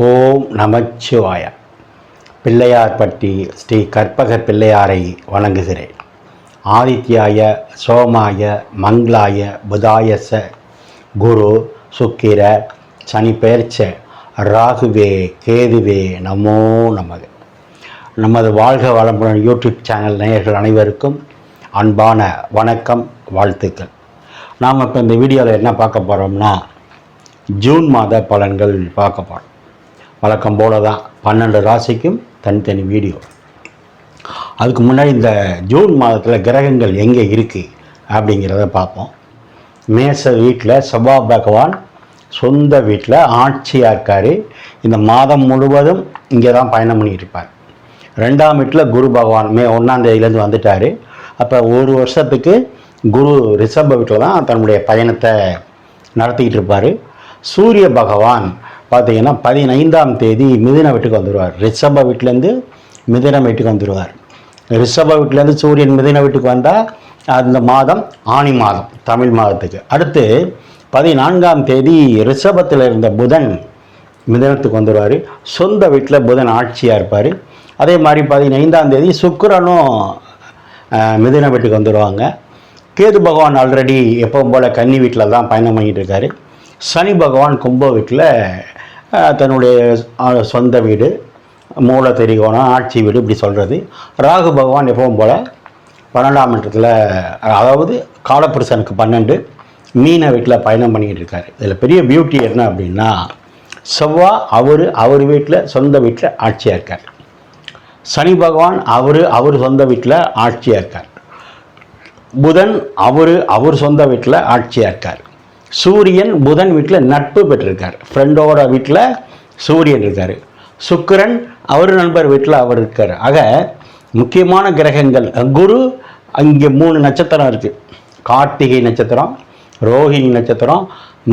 ஓம் நமச்சிவாய. பிள்ளையார்பட்டி ஸ்ரீ கற்பகர் பிள்ளையாரை வணங்குகிறேன். ஆதித்யாய சோமாய மங்களாய புதாயச குரு சுக்கிர சனி பெயர்ச்ச ராகுவே கேதுவே நமோ நமக. நமது வாழ்க வளமுடன் யூடியூப் சேனல் நேயர்கள் அனைவருக்கும் அன்பான வணக்கம், வாழ்த்துக்கள். நாம் இப்போ இந்த வீடியோவில் என்ன பார்க்க போகிறோம்னா, ஜூன் மாத பலன்கள் பார்க்க போகிறோம். வழக்கம் போல தான் 12 ராசிக்கும் தனித்தனி வீடியோ. அதுக்கு முன்னாடி இந்த ஜூன் மாதத்தில் கிரகங்கள் எங்கே இருக்குது அப்படிங்கிறத பார்ப்போம். மேச வீட்டில் செவ்வாய் பகவான் சொந்த வீட்டில் ஆட்சியாக இருக்கார். இந்த மாதம் முழுவதும் இங்கே தான் பயணம் பண்ணிகிட்டு இருப்பார். 2ஆம் வீட்டில் குரு பகவான் மே 1ஆம் தேதியிலேருந்து வந்துட்டார். அப்போ ஒரு வருஷத்துக்கு குரு ரிஷப வீட்டில் தான் தன்னுடைய பயணத்தை நடத்திக்கிட்டு இருப்பார். சூரிய பகவான் பார்த்திங்கன்னா 15ஆம் தேதி மிதுன வீட்டுக்கு வந்துடுவார். ரிஷப வீட்டிலேருந்து மிதுன வீட்டுக்கு வந்துடுவார். ரிஷப வீட்டிலேருந்து சூரியன் மிதுன வீட்டுக்கு வந்தால் அந்த மாதம் ஆனி மாதம், தமிழ் மாதத்துக்கு. அடுத்து 14ஆம் தேதி ரிஷபத்தில் இருந்த புதன் மிதுனத்துக்கு வந்துடுவார். சொந்த வீட்டில் புதன் ஆட்சியாக இருப்பார். அதே மாதிரி 15ஆம் தேதி சுக்கிரனும் மிதுன வீட்டுக்கு வந்துடுவாங்க. கேது பகவான் ஆல்ரெடி எப்பவும் போல் கன்னி வீட்டில் தான் பயணம் பண்ணிகிட்டு இருக்காரு. சனி பகவான் கும்ப வீட்டில் தன்னுடைய சொந்த வீடு, மூல திரிகோணம், ஆட்சி வீடு இப்படி சொல்கிறது. ராகு பகவான் எப்பவும் போல் 12ஆம் இடத்துல, அதாவது காலப்புருஷனுக்கு 12 மீன வீட்டில் பயணம் பண்ணிக்கிட்டு இருக்காரு. இதில் பெரிய பியூட்டி என்ன அப்படின்னா, செவ்வாய் அவர் வீட்டில் சொந்த வீட்டில் ஆட்சியாக இருக்கார். சனி பகவான் அவர் சொந்த வீட்டில் ஆட்சியாக இருக்கார். புதன் அவர் சொந்த வீட்டில் ஆட்சியாக இருக்கார். சூரியன் புதன் வீட்டில் நட்பு பெற்றிருக்கார். ஃப்ரெண்டோட வீட்டில் சூரியன் இருக்கார். சுக்கிரன் அவர் நண்பர் வீட்டில் அவர் இருக்கார். ஆக முக்கியமான கிரகங்கள். குரு அங்கே 3 நட்சத்திரம் இருக்குது. கார்த்திகை நட்சத்திரம், ரோஹிணி நட்சத்திரம்,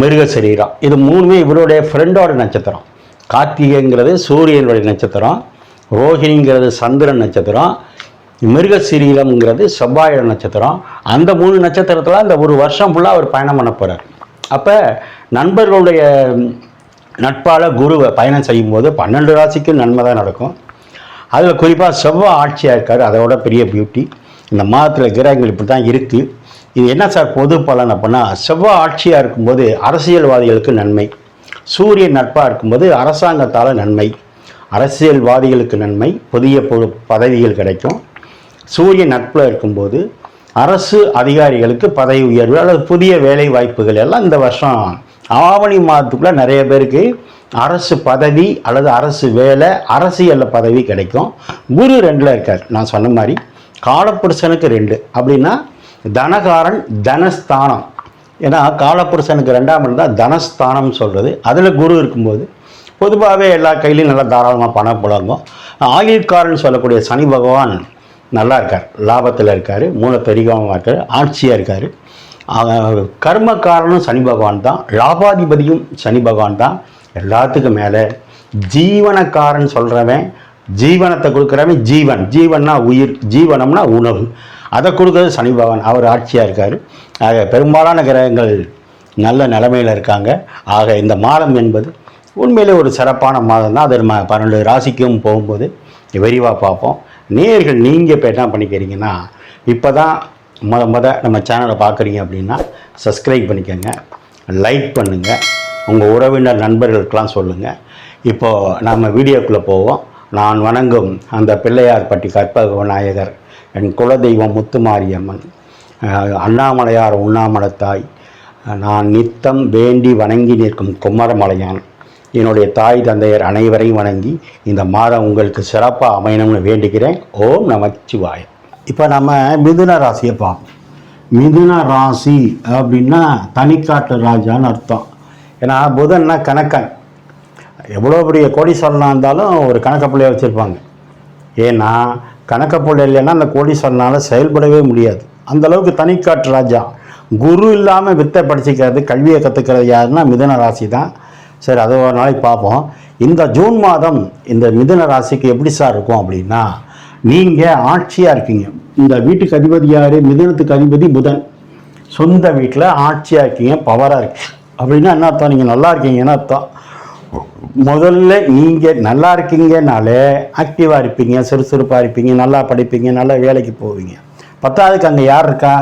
மிருகசரீரம். இது 3மே இவருடைய ஃப்ரெண்டோட நட்சத்திரம். கார்த்திகைங்கிறது சூரியனுடைய நட்சத்திரம், ரோஹிணிங்கிறது சந்திரன் நட்சத்திரம், மிருகசீரீரம்ங்கிறது செவ்வாயோட நட்சத்திரம். அந்த 3 நட்சத்திரத்தில் அந்த ஒரு வருஷம் ஃபுல்லாக அவர் பயணம் பண்ண போகிறார். அப்போ நண்பர்களுடைய நட்பால் குருவை பயணம் செய்யும்போது 12 ராசிக்கும் நன்மை தான் நடக்கும். அதில் குறிப்பாக செவ்வாய் ஆட்சியாக இருக்கார். அதோட பெரிய பியூட்டி. இந்த மாதத்தில் கிரகங்கள் இப்படி தான் இருக்குது. இது என்ன சார் பொது பலன் அப்படின்னா, செவ்வாய் ஆட்சியாக இருக்கும்போது அரசியல்வாதிகளுக்கு நன்மை, சூரியன் நட்பாக இருக்கும்போது அரசாங்கத்தால் நன்மை, அரசியல்வாதிகளுக்கு நன்மை, புதிய பதவிகள் கிடைக்கும். சூரியன் நட்பில் இருக்கும்போது அரசு அதிகாரிகளுக்கு பதவி உயர்வு அல்லது புதிய வேலை வாய்ப்புகள் எல்லாம் இந்த வருஷம் ஆவணி மாதத்துக்குள்ளே நிறைய பேருக்கு அரசு பதவி அல்லது அரசு வேலை, அரசியலில் பதவி கிடைக்கும். குரு 2ல் இருக்கார். நான் சொன்ன மாதிரி காலப்புருஷனுக்கு 2 அப்படின்னா தனகாரன், தனஸ்தானம். ஏன்னா காலப்புருஷனுக்கு 2ஆம் இடம் தான் தனஸ்தானம் சொல்கிறது. அதில் குரு இருக்கும்போது பொதுவாகவே எல்லா கையிலையும் நல்லா தாராளமாக பணம் புழங்கும். ஆயுள்காரன் சொல்லக்கூடிய சனி பகவான் நல்லா இருக்கார், லாபத்தில் இருக்கார், மூல பெரிகமாக இருக்கார், ஆட்சியாக இருக்கார். கர்மக்காரனும் சனி பகவான் தான், லாபாதிபதியும் சனி பகவான் தான். எல்லாத்துக்கும் மேலே ஜீவனக்காரன் சொல்கிறவன், ஜீவனத்தை கொடுக்குறவன், ஜீவன்னா உயிர், ஜீவனம்னா உணவு, அதை கொடுக்குறது சனி பகவான். அவர் ஆட்சியாக இருக்கார். ஆக பெரும்பாலான கிரகங்கள் நல்ல நிலைமையில் இருக்காங்க. ஆக இந்த மாதம் என்பது உண்மையிலே ஒரு சிறப்பான மாதம் தான். அது நம்ம 12 ராசிக்கும் போகும்போது விரிவாக பார்ப்போம். நேயர்கள் நீங்கள் இப்போ என்ன பண்ணிக்கிறீங்கன்னா, இப்போ தான் நம்ம சேனலை பார்க்குறீங்க அப்படின்னா சப்ஸ்கிரைப் பண்ணிக்கோங்க, லைக் பண்ணுங்கள், உங்கள் உறவினர் நண்பர்களுக்கெல்லாம் சொல்லுங்கள். இப்போது நம்ம வீடியோக்குள்ளே போவோம். நான் வணங்கும் அந்த பிள்ளையார்பட்டி கற்பக விநாயகர், என் குலதெய்வம் முத்துமாரியம்மன், அண்ணாமலையார் உண்ணாமலத்தாய், நான் நித்தம் வேண்டி வணங்கி நிற்கும் குமரமலையான், என்னுடைய தாய் தந்தையர் அனைவரையும் வணங்கி இந்த மாதம் உங்களுக்கு சிறப்பாக அமையணும்னு வேண்டுகிறேன். ஓம் நமச்சிவாய. இப்போ நம்ம மிதுன ராசியை பார்ப்போம். மிதுன ராசி அப்படின்னா தனிக்காட்டு ராஜான்னு அர்த்தம். ஏன்னா புதன்னா கணக்கன். எவ்வளோ பெரிய கோடீஸ்வரனாக இருந்தாலும் ஒரு கணக்க பிள்ளைய வச்சுருப்பாங்க. ஏன்னா கணக்க பிள்ளை இல்லைன்னா அந்த கோடீஸ்வரனால் செயல்படவே முடியாது. அந்தளவுக்கு தனிக்காட்டு ராஜா. குரு இல்லாமல் வித்தை படிச்சுக்கிறது, கல்வியை கற்றுக்கிறது யாருன்னா மிதுன ராசி தான். சரி, அதை ஒரு நாளைக்கு பார்ப்போம். இந்த ஜூன் மாதம் இந்த மிதுன ராசிக்கு எப்படி சார் இருக்கும் அப்படின்னா, நீங்கள் ஆட்சியாக இருக்கீங்க. இந்த வீட்டுக்கு அதிபதி யார்? மிதுனத்துக்கு அதிபதி புதன். சொந்த வீட்டில் ஆட்சியாக இருக்கீங்க, பவராக இருக்கு அப்படின்னா என்ன அர்த்தம்? நீங்கள் நல்லா இருக்கீங்கன்னு அர்த்தம். முதல்ல நீங்கள் நல்லா இருக்கீங்கனாலே ஆக்டிவாக இருப்பீங்க, சுறுசுறுப்பாக இருப்பீங்க, நல்லா படிப்பீங்க, நல்லா வேலைக்கு போவீங்க. பத்தாவதுக்கு அங்கே யார் இருக்கா?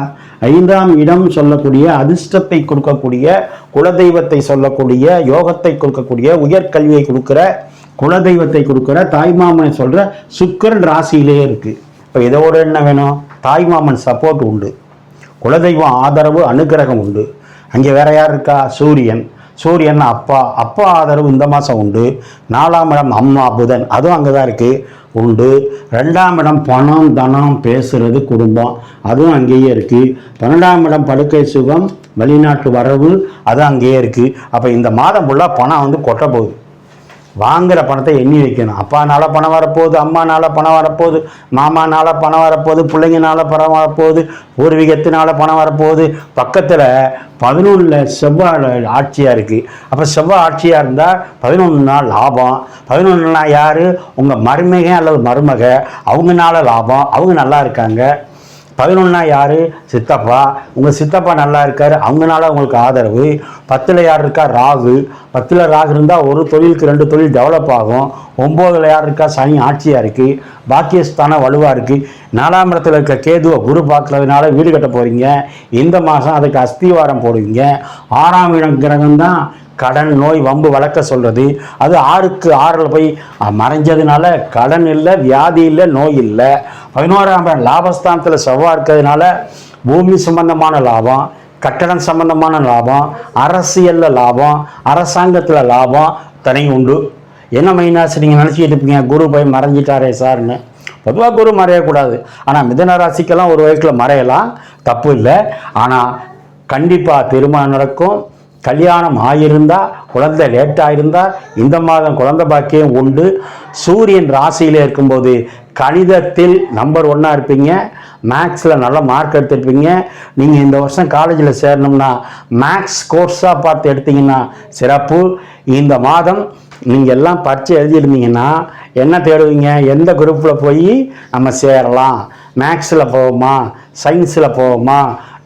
5ஆம் இடம் சொல்லக்கூடிய அதிர்ஷ்டத்தை கொடுக்கக்கூடிய, குலதெய்வத்தை சொல்லக்கூடிய, யோகத்தை கொடுக்கக்கூடிய, உயர்கல்வியை கொடுக்குற, குலதெய்வத்தை கொடுக்குற தாய்மாமனை சொல்கிற சுக்கிரன் ராசியிலே இருக்குது. இப்போ இதோட என்ன வேணும்? தாய்மாமன் சப்போர்ட் உண்டு, குலதெய்வம் ஆதரவு அனுகிரகம் உண்டு. அங்கே வேற யார் இருக்கா? சூரியன் அப்பா ஆதரவு இந்த மாதம் உண்டு. 4ஆம் இடம் அம்மா புதன், அதுவும் அங்கே தான் இருக்குது, உண்டு. 2ஆம் இடம் பணம் தனம் பேசுறது குடும்பம், அதுவும் அங்கேயே இருக்குது. 12ஆம் இடம் படுக்கை சுகம் வெளிநாட்டு வரவு, அதுவும் அங்கேயே இருக்குது. அப்போ இந்த மாதம் ஃபுல்லாக பணம் கொட்ட போகுது. வாங்குகிற பணத்தை எண்ணி வைக்கணும். அப்பானால பணம் வரப்போகுது, அம்மானால பணம் வரப்போகுது, மாமானால பணம் வரப்போகுது, பிள்ளைங்கனால பணம் வரப்போகுது, பூர்வீகத்தினால பணம் வரப்போகுது. பக்கத்தில் 11 செவ்வாய் ஆட்சியாக இருக்குது. அப்போ செவ்வாய் ஆட்சியாக இருந்தால் 11 நாள் லாபம். 11 நாள் யார்? உங்கள் மருமக அல்லது மருமக, அவங்கனால லாபம், அவங்க நல்லா இருக்காங்க. 11 யார்? சித்தப்பா, உங்கள் சித்தப்பா நல்லா இருக்கார், அவங்களால உங்களுக்கு ஆதரவு. 10 யார் இருக்கா? ராகு. 10 ராகு இருந்தால் ஒரு தொழிலுக்கு 2 தொழில் டெவலப் ஆகும். 9 யார் இருக்கா? சனி ஆட்சியாக இருக்குது, பாக்கியஸ்தானம் வலுவாக இருக்குது. 4ஆம் இடத்துல இருக்க கேதுவை குரு பார்க்கறதுனால வீடு கட்ட போகிறீங்க. இந்த மாதம் அதுக்கு அஸ்திவாரம் போடுவீங்க. 6ஆம் இடம் கிரகம் தான் கடன் நோய் வம்பு வளர்க்க சொல்கிறது. அது 6க்கு 6ல் போய் மறைஞ்சதுனால கடன் இல்லை, வியாதி இல்லை, நோய் இல்லை. 11ஆம் லாபஸ்தானத்தில் செவ்வாய் இருக்கிறதுனால பூமி சம்பந்தமான லாபம், கட்டடம் சம்பந்தமான லாபம், அரசியலில் லாபம், அரசாங்கத்தில் லாபம் தனி உண்டு. என்ன மைனாஸ் நீங்கள் நினச்சிக்கிட்டு இருப்பீங்க, குரு போய் மறைஞ்சிட்டாரே சார்னு. பொதுவாக குரு மறையக்கூடாது, ஆனால் மிதுன ராசிக்கெல்லாம் ஒரு வயசில் மறையலாம், தப்பு இல்லை. ஆனால் கண்டிப்பாக திருமணம் நடக்கும். கல்யாணம் ஆகியிருந்தால், குழந்தை லேட்டாக இருந்தால் இந்த மாதம் குழந்தை பாக்கியம் உண்டு. சூரியன் ராசியில் இருக்கும்போது கணிதத்தில் நம்பர் 1 இருப்பீங்க, மேக்ஸில் நல்ல மார்க் எடுத்துருப்பீங்க. நீங்கள் இந்த வருஷம் காலேஜில் சேரணும்னா மேக்ஸ் கோர்ஸாக பார்த்து எடுத்தீங்கன்னா சிறப்பு. இந்த மாதம் நீங்கள் எல்லாம் பரீட்சை எழுதியிருந்தீங்கன்னா என்ன தேடுவீங்க? எந்த குரூப்பில் போய் நம்ம சேரலாம்? மேக்ஸில் போவோமா, சயின்ஸில் போவோமா,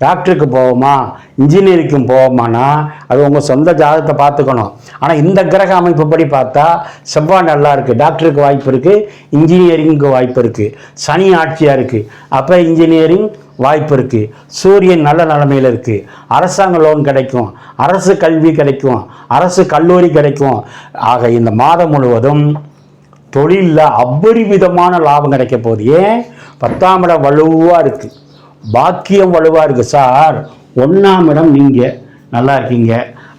டாக்டருக்கு போவோமா, இன்ஜினியரிங்கும் போவோமானா அது உங்கள் சொந்த ஜாதகத்தை பார்த்துக்கணும். ஆனால் இந்த கிரக அமைப்பு படி பார்த்தா செவ்வாய் நல்லா இருக்குது, டாக்டருக்கு வாய்ப்பு இருக்குது, இன்ஜினியரிங்க்கு வாய்ப்பு இருக்குது. சனி ஆட்சியாக இருக்குது, அப்போ இன்ஜினியரிங் வாய்ப்பு இருக்குது. சூரியன் நல்ல நிலைமையில் இருக்குது, அரசாங்க லோன் கிடைக்கும், அரசு கல்வி கிடைக்கும், அரசு கல்லூரி கிடைக்கும். ஆக இந்த மாதம் முழுவதும் தொழிலில் அபரிவிதமான லாபம் கிடைக்க போகுது. ஏன்? 10ஆம் இடம் வலுவாக இருக்குது, பாக்கியம் வலுவாக இருக்குது சார். 1ஆம் இடம் நீங்கள் நல்லா இருக்கீங்க,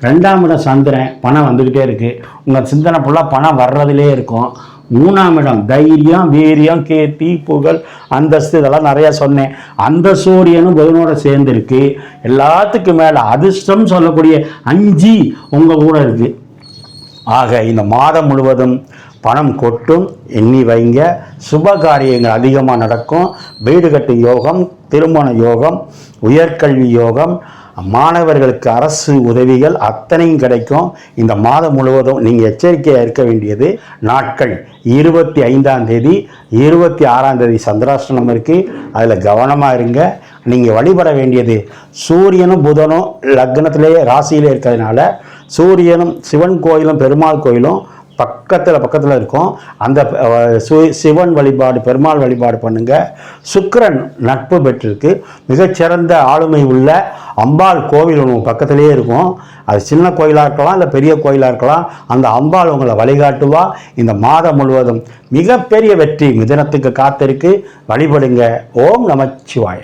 2ஆம் இடம் சந்திரன் பணம் வந்துக்கிட்டே இருக்குது, உங்கள் சிந்தனை ஃபுல்லாக பணம் வர்றதுலே இருக்கும். 3ஆம் இடம் தைரியம், வீரியம், கீர்த்தி, புகழ், அந்தஸ்து, இதெல்லாம் நிறையா சொன்னேன். அந்த சூரியனும் புதனோட சேர்ந்துருக்கு. எல்லாத்துக்கும் மேலே அதிர்ஷ்டம் சொல்லக்கூடிய 5 உங்கள் கூட இருக்குது. ஆக இந்த மாதம் முழுவதும் பணம் கொட்டும், எண்ணி வைங்க. சுப காரியங்கள் அதிகமாக நடக்கும். வீடு கட்டும் யோகம், திருமண யோகம், உயர்கல்வி யோகம், மாணவர்களுக்கு அரசு உதவிகள் அத்தனையும் கிடைக்கும். இந்த மாதம் முழுவதும் நீங்கள் எச்சரிக்கையாக இருக்க வேண்டியது நாட்கள் 25ஆம் தேதி, 26ஆம் தேதி சந்திராஷ்டமம் இருக்குது, அதில் கவனமாக இருங்க. நீங்கள் வழிபட வேண்டியது சிவனும் புதனும் லக்னத்திலேயே ராசியிலே இருக்கிறதுனால சூரியனும் சிவன் கோயிலும் பெருமாள் கோயிலும் பக்கத்தில் இருக்கும். அந்த சிவன் வழிபாடு, பெருமாள் வழிபாடு பண்ணுங்க. சுக்கிரன் நட்பு பெற்றிருக்கு, மிகச்சிறந்த ஆளுமை உள்ள அம்பாள் கோவில் ஒன்று பக்கத்திலேயே இருக்கும். அது சின்ன கோயிலாக இருக்கலாம், இல்லை பெரிய கோயிலாக இருக்கலாம். அந்த அம்பாள் உங்களை வழிகாட்டுவா. இந்த மாதம் முழுவதும் மிகப்பெரிய வெற்றி மிதுனத்துக்கு காத்திருக்கு. வழிபடுங்க. ஓம் நமச்சிவாய.